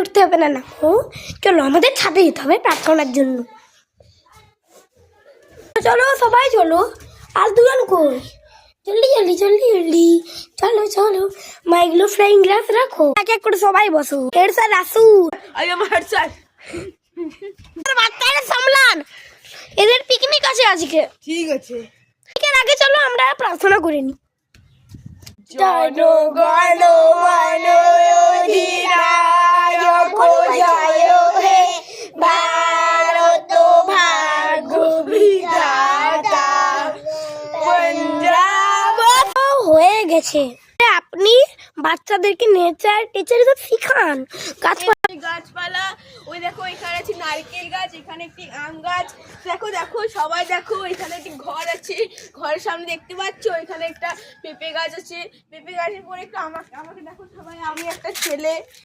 উঠতে হবে না। ও চলো আমাদের ছাদে যেতে হবে প্রার্থনার জন্য। চলো সবাই চলো, আর দুজন কই? জলদি জলদি জলদি জলদি চলো চলো। মাইগুলো ফ্লাইং গ্লাস রাখো, এক এক করে সবাই বসো। হেড স্যার আসুন। বাচ্চারা সামলান, এদের পিকনিক আছে আজকে। ঠিক আছে, এর আগে চলো আমরা প্রার্থনা করে নিই। জনগণ মন অধিনায়ক জয় হে, ভারত ভাগ্য বিধাতা, পঞ্জাব। হয়ে গেছে। আপনি বাচ্চাদেরকে নেচার টেচার সব শিখান। গাছপালা, ওই দেখো এখানে আছে নারকেল গাছ, এখানে একটি আম গাছ। দেখো দেখো সবাই দেখো, এখানে একটি ঘর আছে, ঘরের সামনে দেখতে পাচ্ছ এখানে একটা পেঁপে গাছ আছে। পেঁপে গাছের পরে একটু আমাকে দেখো সবাই, আমি একটা ছেলে।